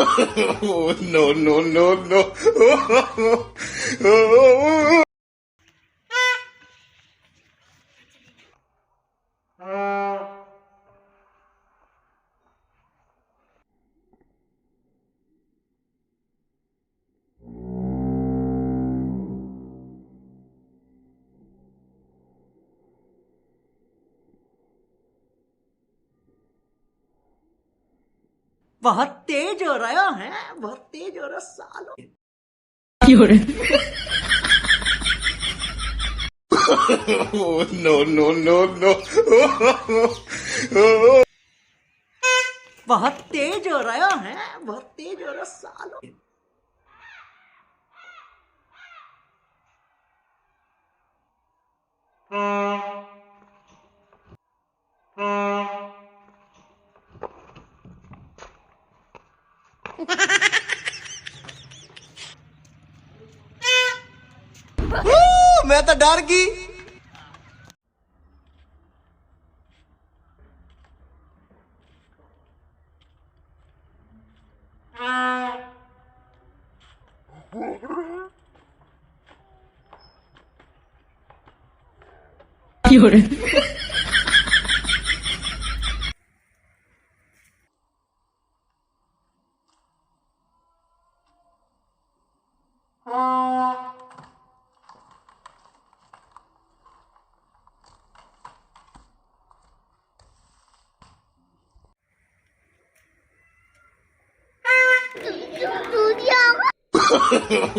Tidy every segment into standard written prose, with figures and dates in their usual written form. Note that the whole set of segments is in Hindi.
Oh, no, no, no, no. Oh. बहुत तेज हो रहा है, बहुत तेज हो रहा सालों। Oh, no, no, no, no. Oh. बहुत तेज हो रहा है, बहुत तेज हो रहा सालों। मैं तो डर गई।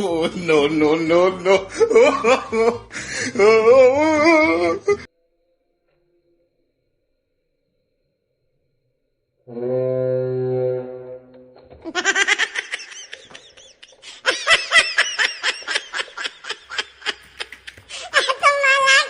Oh, no, no, no, no. Oh.